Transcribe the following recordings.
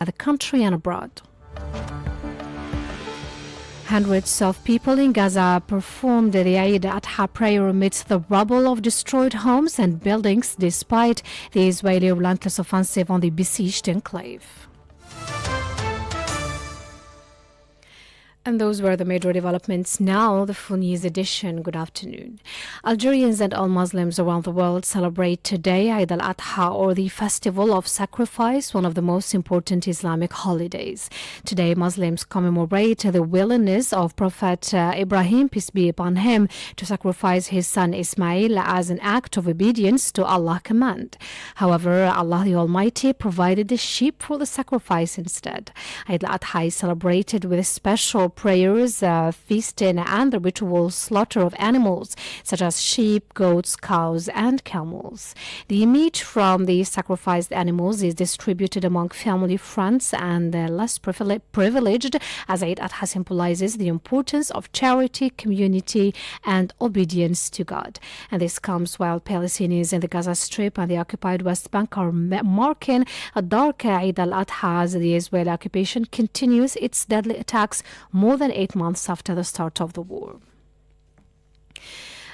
the country and abroad. Hundreds of people in Gaza performed the Eid al-Adha prayer amidst the rubble of destroyed homes and buildings despite the Israeli relentless offensive on the besieged enclave. And those were the major developments. Now, the full news edition. Good afternoon. Algerians and all Muslims around the world celebrate today Eid al-Adha, or the Festival of Sacrifice, one of the most important Islamic holidays. Today, Muslims commemorate the willingness of Prophet Ibrahim, peace be upon him, to sacrifice his son Ismail as an act of obedience to Allah's command. However, Allah the Almighty provided the sheep for the sacrifice instead. Eid al-Adha is celebrated with special prayers, feasting, and the ritual slaughter of animals such as sheep, goats, cows, and camels. The meat from the sacrificed animals is distributed among family, friends, and the less privileged, as Eid al-Adha symbolizes the importance of charity, community, and obedience to God. And this comes while Palestinians in the Gaza Strip and the occupied West Bank are marking a dark Eid al-Adha as the Israeli occupation continues its deadly attacks more than 8 months after the start of the war.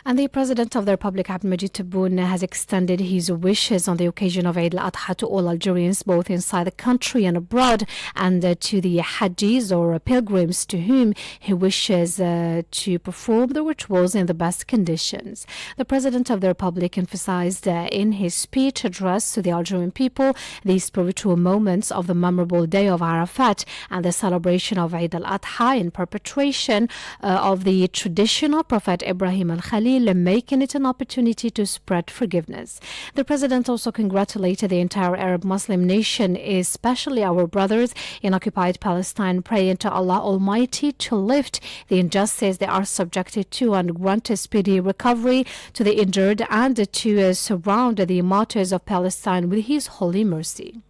And the President of the Republic, Abdelmadjid Tebboune, has extended his wishes on the occasion of Eid al-Adha to all Algerians, both inside the country and abroad, and to the Hajjis or pilgrims to whom he wishes to perform the rituals in the best conditions. The President of the Republic emphasized in his speech address to the Algerian people the spiritual moments of the memorable day of Arafat and the celebration of Eid al-Adha in perpetuation of the tradition of Prophet Ibrahim al-Khalil, making it an opportunity to spread forgiveness. The President also congratulated the entire Arab Muslim nation, especially our brothers in occupied Palestine, praying to Allah Almighty to lift the injustice they are subjected to and grant a speedy recovery to the injured, and to surround the martyrs of Palestine with His holy mercy.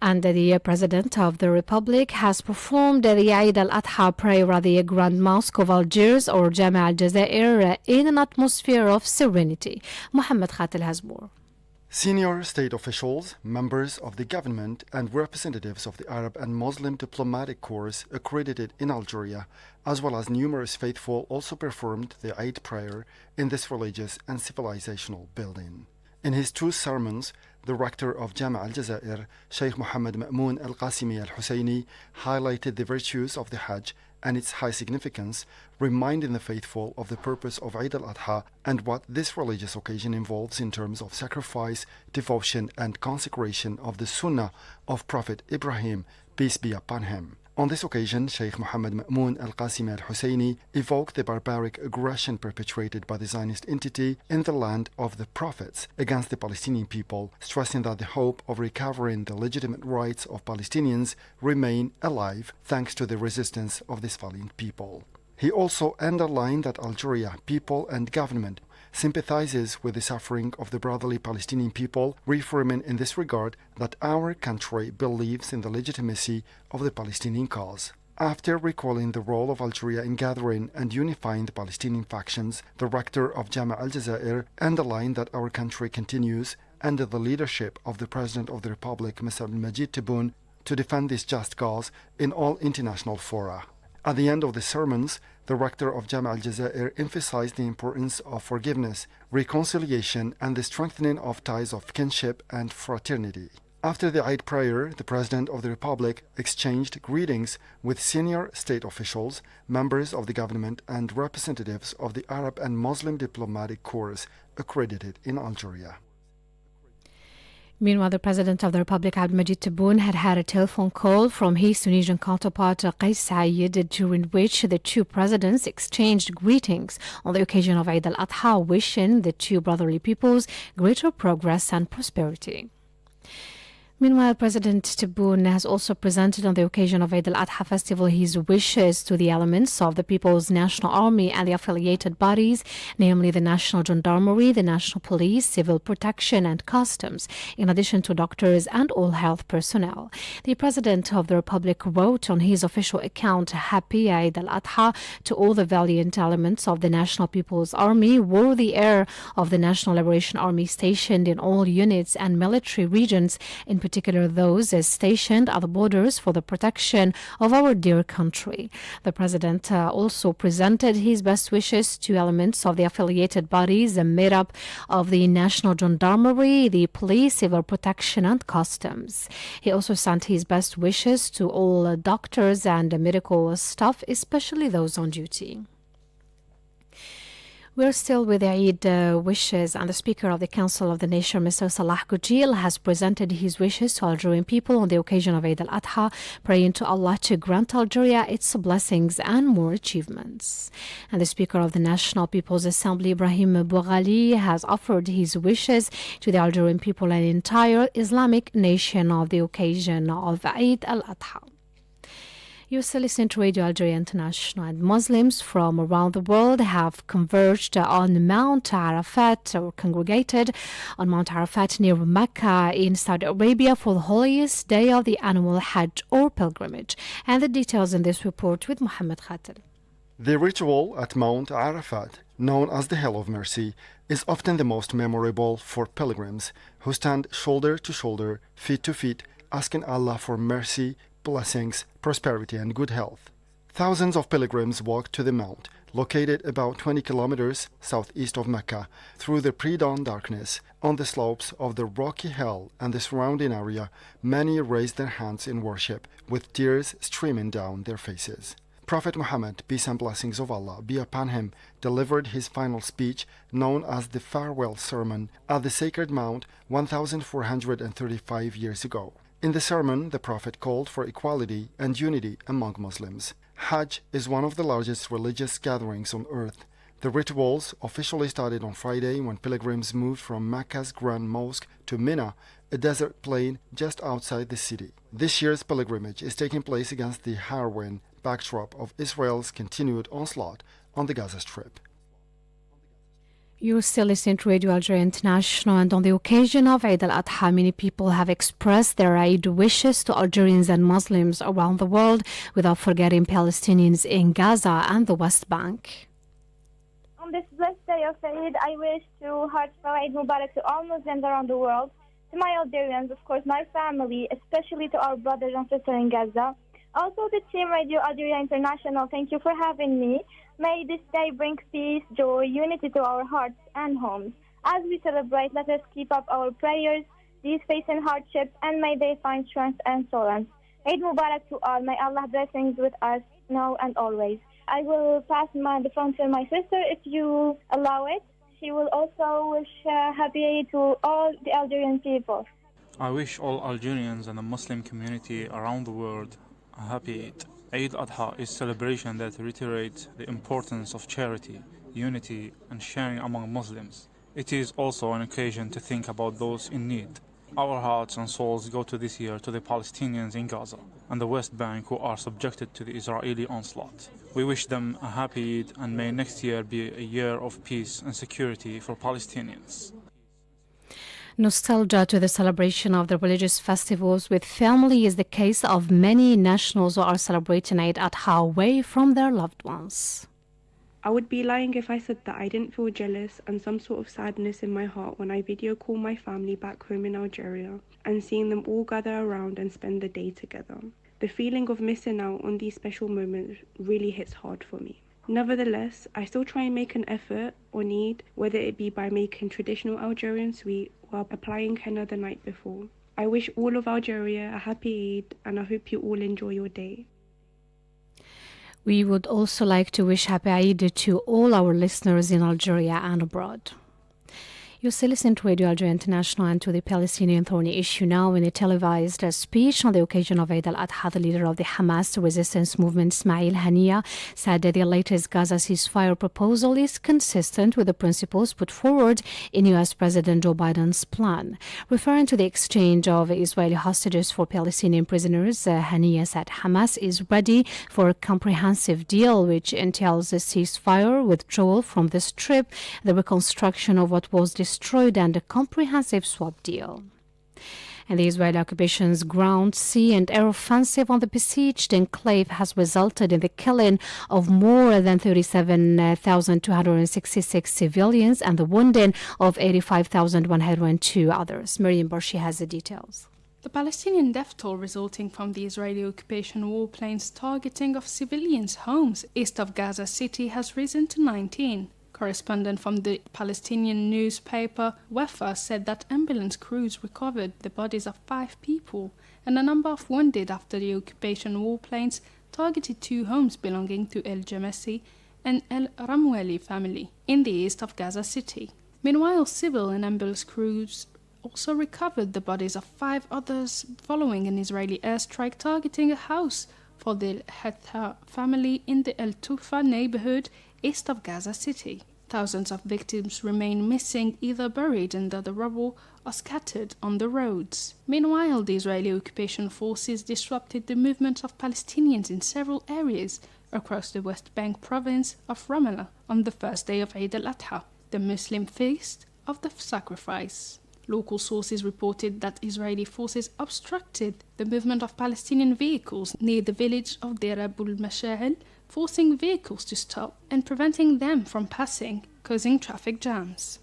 And the President of the Republic has performed the Eid al-Adha prayer at the Grand Mosque of Algiers, or Jami' al-Jazair, in an atmosphere of serenity. Mohammed Khatil has more. Senior state officials, members of the government, and representatives of the Arab and Muslim diplomatic corps accredited in Algeria, as well as numerous faithful, also performed the Eid prayer in this religious and civilizational building. In his two sermons, the rector of Jami' al-Jazair, Sheikh Mohammed Ma'moun al-Qasimi al-Husseini, highlighted the virtues of the Hajj and its high significance, reminding the faithful of the purpose of Eid al-Adha and what this religious occasion involves in terms of sacrifice, devotion, and consecration of the Sunnah of Prophet Ibrahim, peace be upon him. On this occasion, Sheikh Mohammed Ma'moun al-Qasimi al-Husseini evoked the barbaric aggression perpetrated by the Zionist entity in the land of the prophets against the Palestinian people, stressing that the hope of recovering the legitimate rights of Palestinians remain alive thanks to the resistance of this valiant people. He also underlined that Algeria, people and government, sympathizes with the suffering of the brotherly Palestinian people, reaffirming in this regard that our country believes in the legitimacy of the Palestinian cause. After recalling the role of Algeria in gathering and unifying the Palestinian factions, the rector of Jami' al-Jazair underlined that our country continues, under the leadership of the President of the Republic, Mr. Abdelmadjid Tebboune, to defend this just cause in all international fora. At the end of the sermons, the rector of Jami' al-Jazair emphasized the importance of forgiveness, reconciliation, and the strengthening of ties of kinship and fraternity. After the Eid prayer, the President of the Republic exchanged greetings with senior state officials, members of the government, and representatives of the Arab and Muslim diplomatic corps accredited in Algeria. Meanwhile, the President of the Republic, Abdelmadjid Tebboune, had a telephone call from his Tunisian counterpart, Qais Said, during which the two presidents exchanged greetings on the occasion of Eid al-Adha, wishing the two brotherly peoples greater progress and prosperity. Meanwhile, President Tebboune has also presented on the occasion of Eid al-Adha festival his wishes to the elements of the People's National Army and the affiliated bodies, namely the National Gendarmerie, the National Police, Civil Protection and Customs, in addition to doctors and all health personnel. The President of the Republic wrote on his official account, Happy Eid al-Adha to all the valiant elements of the National People's Army, worthy heir of the National Liberation Army stationed in all units and military regions, in particular those stationed at the borders for the protection of our dear country. The President also presented his best wishes to elements of the affiliated bodies made up of the National Gendarmerie, the Police, Civil Protection and Customs. He also sent his best wishes to all doctors and medical staff, especially those on duty. We're still with the Eid wishes, and the Speaker of the Council of the Nation, Mr. Salah Gujil, has presented his wishes to Algerian people on the occasion of Eid al-Adha, praying to Allah to grant Algeria its blessings and more achievements. And the Speaker of the National People's Assembly, Ibrahim Boughali, has offered his wishes to the Algerian people and entire Islamic nation of the occasion of Eid al-Adha. You still listen to Radio Algeria International, and Muslims from around the world have converged on Mount Arafat, or congregated on Mount Arafat near Mecca in Saudi Arabia for the holiest day of the annual Hajj or pilgrimage. And the details in this report with Mohammed Khater. The ritual at Mount Arafat, known as the Hill of Mercy, is often the most memorable for pilgrims who stand shoulder to shoulder, feet to feet, asking Allah for mercy, blessings, prosperity and good health. Thousands of pilgrims walked to the mount, located about 20 kilometers southeast of Mecca, through the pre-dawn darkness. On the slopes of the rocky hill and the surrounding area, many raised their hands in worship, with tears streaming down their faces. Prophet Muhammad, peace and blessings of Allah be upon him, delivered his final speech, known as the Farewell Sermon, at the sacred mount 1435 years ago. In the sermon, the Prophet called for equality and unity among Muslims. Hajj is one of the largest religious gatherings on earth. The rituals officially started on Friday when pilgrims moved from Mecca's Grand Mosque to Mina, a desert plain just outside the city. This year's pilgrimage is taking place against the harrowing backdrop of Israel's continued onslaught on the Gaza Strip. You're still listening to Radio Algeria International, and on the occasion of Eid al-Adha, many people have expressed their Eid wishes to Algerians and Muslims around the world, without forgetting Palestinians in Gaza and the West Bank. On this blessed day of Eid, I wish to heartfelt Eid Mubarak to all Muslims around the world, to my Algerians, of course, my family, especially to our brothers and sisters in Gaza. Also to Team Radio Algeria International, thank you for having me. May this day bring peace, joy, unity to our hearts and homes. As we celebrate, let us keep up our prayers, these facing hardships, and may they find strength and solace. Eid Mubarak to all. May Allah blessings with us now and always. I will pass the phone to my sister if you allow it. She will also wish happy Eid to all the Algerian people. I wish all Algerians and the Muslim community around the world a happy Eid. Eid al-Adha is a celebration that reiterates the importance of charity, unity, and sharing among Muslims. It is also an occasion to think about those in need. Our hearts and souls go to this year to the Palestinians in Gaza and the West Bank who are subjected to the Israeli onslaught. We wish them a happy Eid, and may next year be a year of peace and security for Palestinians. Nostalgia to the celebration of the religious festivals with family is the case of many nationals who are celebrating Eid al-Adha away from their loved ones. I would be lying if I said that I didn't feel jealous and some sort of sadness in my heart when I video call my family back home in Algeria and seeing them all gather around and spend the day together. The feeling of missing out on these special moments really hits hard for me. Nevertheless, I still try and make an effort on Eid, whether it be by making traditional Algerian sweet or applying henna the night before. I wish all of Algeria a happy Eid, and I hope you all enjoy your day. We would also like to wish happy Eid to all our listeners in Algeria and abroad. You still listen to Radio Algeria International, and to the Palestinian thorny issue now. In a televised speech on the occasion of Eid al-Adha, the leader of the Hamas resistance movement, Ismail Haniyeh, said that the latest Gaza ceasefire proposal is consistent with the principles put forward in U.S. President Joe Biden's plan. Referring to the exchange of Israeli hostages for Palestinian prisoners, Haniyeh said Hamas is ready for a comprehensive deal which entails a ceasefire, withdrawal from the Strip, the reconstruction of what was destroyed, and a comprehensive swap deal. And the Israeli occupation's ground, sea and air offensive on the besieged enclave has resulted in the killing of more than 37,266 civilians and the wounding of 85,102 others. Miriam Barshi has the details. The Palestinian death toll resulting from the Israeli occupation warplanes targeting of civilians' homes east of Gaza City has risen to 19. Correspondent from the Palestinian newspaper Wafa said that ambulance crews recovered the bodies of 5 people and a number of wounded after the occupation warplanes targeted 2 homes belonging to El Jamasi and El Ramweli family in the east of Gaza City. Meanwhile, civil and ambulance crews also recovered the bodies of 5 others following an Israeli airstrike targeting a house for the Hatta family in the El Tufa neighborhood east of Gaza City. Thousands of victims remain missing, either buried under the rubble or scattered on the roads. Meanwhile, the Israeli occupation forces disrupted the movement of Palestinians in several areas across the West Bank province of Ramallah on the first day of Eid al-Adha, the Muslim feast of the sacrifice. Local sources reported that Israeli forces obstructed the movement of Palestinian vehicles near the village of Deir Abul-Masha'il, forcing vehicles to stop and preventing them from passing, causing traffic jams.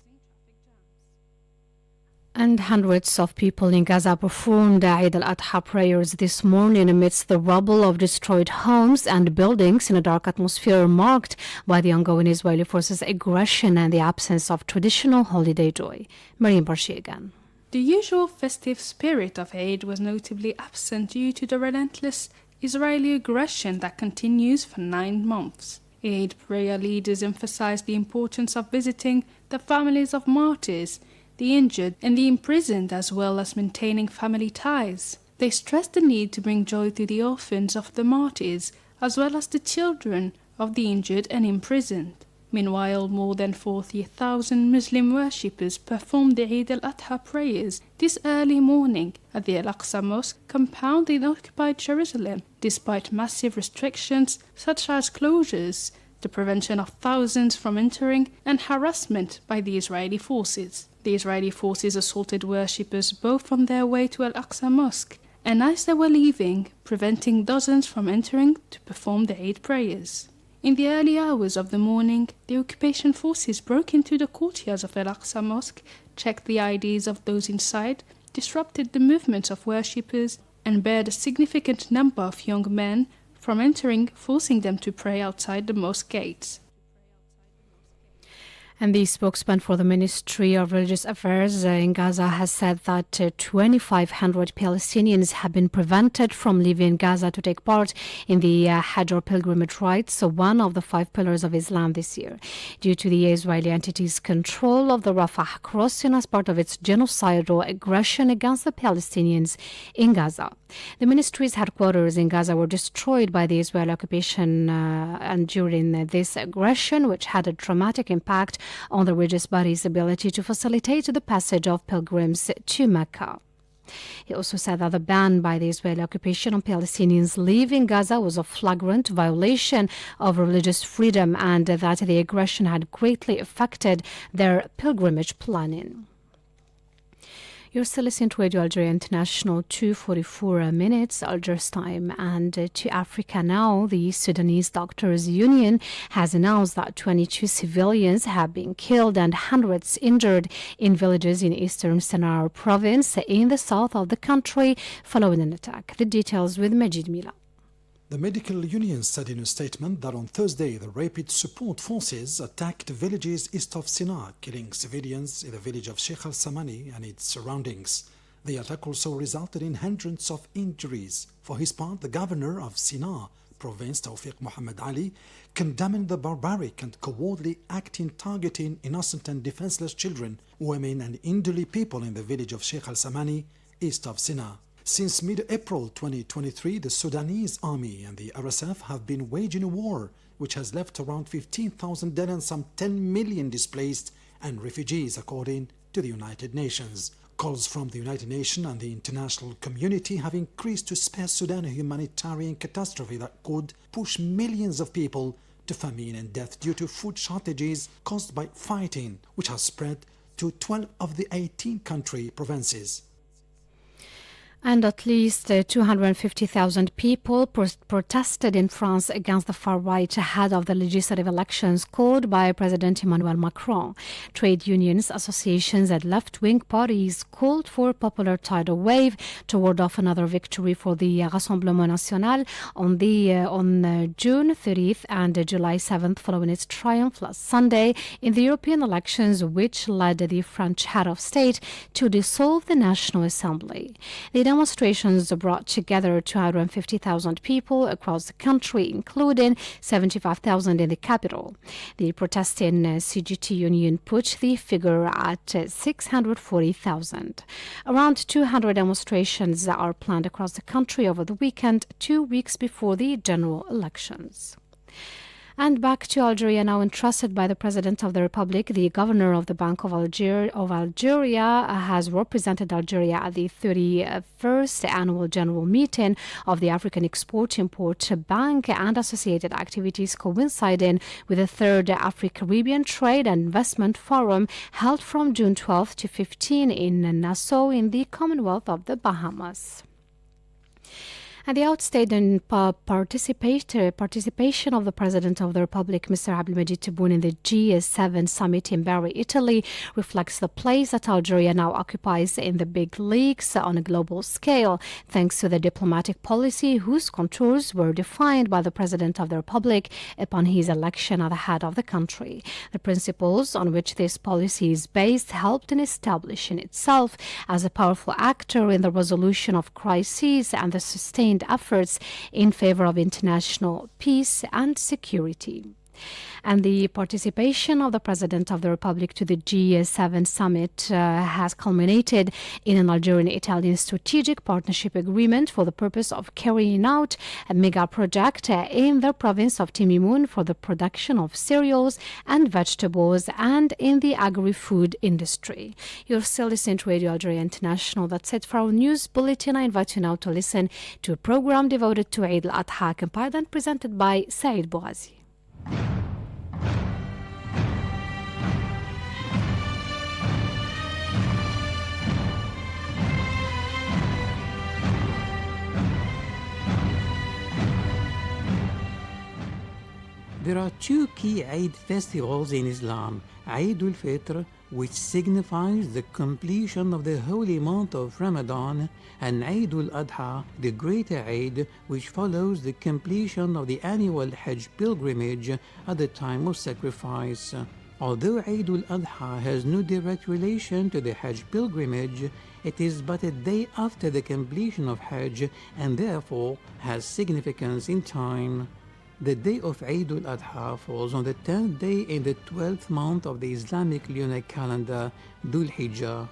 And hundreds of people in Gaza performed Eid al-Adha prayers this morning amidst the rubble of destroyed homes and buildings in a dark atmosphere marked by the ongoing Israeli forces' aggression and the absence of traditional holiday joy. Mariam Barshi again. The usual festive spirit of Eid was notably absent due to the relentless Israeli aggression that continues for 9 months. Eid prayer leaders emphasized the importance of visiting the families of martyrs, the injured and the imprisoned, as well as maintaining family ties. They stressed the need to bring joy to the orphans of the martyrs, as well as the children of the injured and imprisoned. Meanwhile, more than 40,000 Muslim worshippers performed the Eid al-Adha prayers this early morning at the Al-Aqsa Mosque compound in occupied Jerusalem, despite massive restrictions such as closures, the prevention of thousands from entering, and harassment by the Israeli forces. The Israeli forces assaulted worshippers both on their way to Al-Aqsa Mosque and as they were leaving, preventing dozens from entering to perform the Eid prayers. In the early hours of the morning, the occupation forces broke into the courtyards of Al-Aqsa Mosque, checked the IDs of those inside, disrupted the movements of worshippers, and barred a significant number of young men from entering, forcing them to pray outside the mosque gates. And the spokesman for the Ministry of Religious Affairs in Gaza has said that 2,500 Palestinians have been prevented from leaving Gaza to take part in the Hajj or pilgrimage rites, so one of the 5 pillars of Islam this year, due to the Israeli entity's control of the Rafah crossing as part of its genocidal aggression against the Palestinians in Gaza. The ministry's headquarters in Gaza were destroyed by the Israeli occupation and during this aggression, which had a dramatic impact on the religious body's ability to facilitate the passage of pilgrims to Mecca. He also said that the ban by the Israeli occupation on Palestinians leaving Gaza was a flagrant violation of religious freedom and that the aggression had greatly affected their pilgrimage planning. You're still listening to Radio Algeria International, 2:44 minutes Algiers time. And to Africa now, the Sudanese Doctors Union has announced that 22 civilians have been killed and hundreds injured in villages in eastern Sennar province in the south of the country following an attack. The details with Majid Mila. The medical union said in a statement that on Thursday the Rapid Support Forces attacked villages east of Sennar, killing civilians in the village of Sheikh al-Samani and its surroundings. The attack also resulted in hundreds of injuries. For his part, the governor of Sennar province, Tawfiq Muhammad Ali, condemning the barbaric and cowardly act in targeting innocent and defenseless children, women and elderly people in the village of Sheikh al-Samani east of Sennar. Since mid-April 2023, the Sudanese army and the RSF have been waging a war which has left around 15,000 dead and some 10 million displaced and refugees, according to the United Nations. Calls from the United Nations and the international community have increased to spare Sudan a humanitarian catastrophe that could push millions of people to famine and death due to food shortages caused by fighting, which has spread to 12 of the 18 country provinces. And at least 250,000 people protested in France against the far right ahead of the legislative elections called by President Emmanuel Macron. Trade unions, associations, and left-wing parties called for a popular tidal wave to ward off another victory for the Rassemblement National on June 30th and July 7th, following its triumph last Sunday in the European elections, which led the French head of state to dissolve the National Assembly. The demonstrations brought together 250,000 people across the country, including 75,000 in the capital. The protesting CGT union put the figure at 640,000. Around 200 demonstrations are planned across the country over the weekend, 2 weeks before the general elections. And back to Algeria, now entrusted by the President of the Republic, the Governor of the Bank of Algeria has represented Algeria at the 31st Annual General Meeting of the African Export-Import Bank and associated activities coinciding with the 3rd Afro-Caribbean Trade and Investment Forum held from June 12 to 15 in Nassau in the Commonwealth of the Bahamas. And the outstanding participation of the President of the Republic, Mr. Abdelmadjid Tebboune, in the G7 summit in Bari, Italy, reflects the place that Algeria now occupies in the big leagues on a global scale, thanks to the diplomatic policy whose contours were defined by the President of the Republic upon his election at the head of the country. The principles on which this policy is based helped in establishing itself as a powerful actor in the resolution of crises and the sustained efforts in favor of international peace and security. And the participation of the President of the Republic to the G7 summit has culminated in an Algerian-Italian strategic partnership agreement for the purpose of carrying out a mega project in the province of Timimoun for the production of cereals and vegetables and in the agri-food industry. You're still listening to Radio Algeria International. That's it for our news bulletin. I invite you now to listen to a program devoted to Eid al-Adha, compiled and presented by Saïd Bouazi. There are two key Eid festivals in Islam, Eid al-Fitr, which signifies the completion of the holy month of Ramadan, and Eid al-Adha, the greater Eid, which follows the completion of the annual Hajj pilgrimage at the time of sacrifice. Although Eid al-Adha has no direct relation to the Hajj pilgrimage, it is but a day after the completion of Hajj and therefore has significance in time. The day of Eid al-Adha falls on the 10th day in the 12th month of the Islamic lunar calendar, Dhul Hijjah.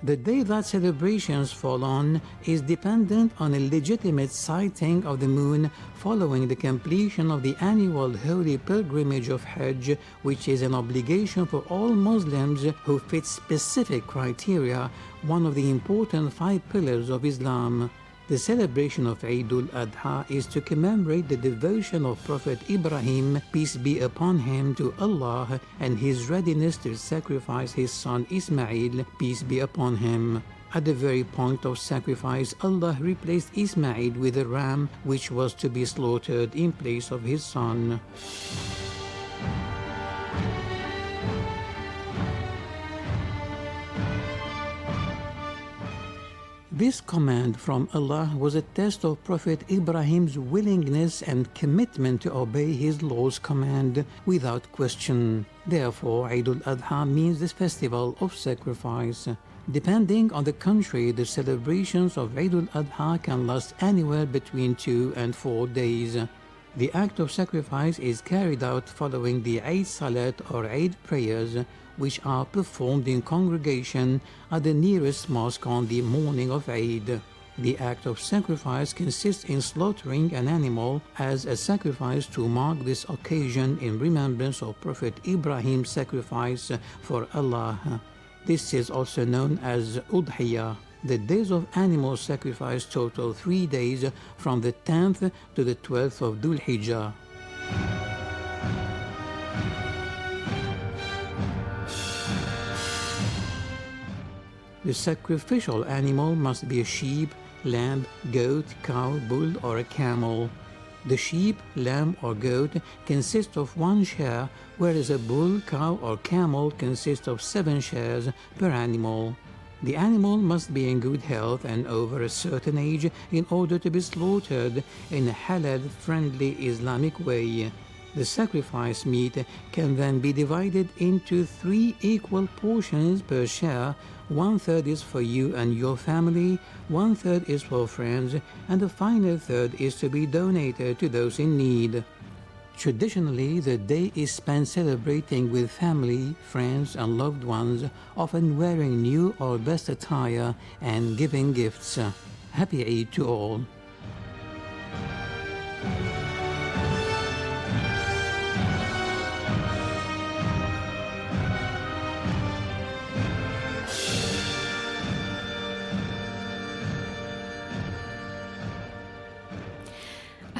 The day that celebrations fall on is dependent on a legitimate sighting of the moon following the completion of the annual holy pilgrimage of Hajj, which is an obligation for all Muslims who fit specific criteria, one of the important 5 pillars of Islam. The celebration of Eid al-Adha is to commemorate the devotion of Prophet Ibrahim, peace be upon him, to Allah and his readiness to sacrifice his son Ismail, peace be upon him. At the very point of sacrifice, Allah replaced Ismail with a ram which was to be slaughtered in place of his son. This command from Allah was a test of Prophet Ibrahim's willingness and commitment to obey his Lord's command without question. Therefore, Eid al-Adha means this festival of sacrifice. Depending on the country, the celebrations of Eid al-Adha can last anywhere between 2 and 4 days. The act of sacrifice is carried out following the Eid Salat or Eid prayers, which are performed in congregation at the nearest mosque on the morning of Eid. The act of sacrifice consists in slaughtering an animal as a sacrifice to mark this occasion in remembrance of Prophet Ibrahim's sacrifice for Allah. This is also known as Udhiyah. The days of animal sacrifice total 3 days from the 10th to the 12th of Dhul Hijjah. The sacrificial animal must be a sheep, lamb, goat, cow, bull, or a camel. The sheep, lamb, or goat consist of 1 share, whereas a bull, cow, or camel consists of 7 shares per animal. The animal must be in good health and over a certain age in order to be slaughtered in a halal-friendly Islamic way. The sacrifice meat can then be divided into 3 equal portions per share. 1/3 is for you and your family, 1/3 is for friends, and the final third is to be donated to those in need. Traditionally, the day is spent celebrating with family, friends, and loved ones, often wearing new or best attire and giving gifts. Happy Eid to all.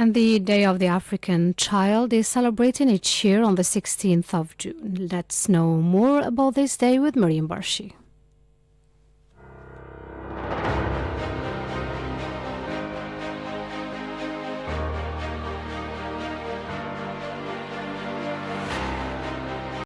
And the Day of the African Child is celebrated each year on the 16th of June. Let's know more about this day with Mariam Barshi.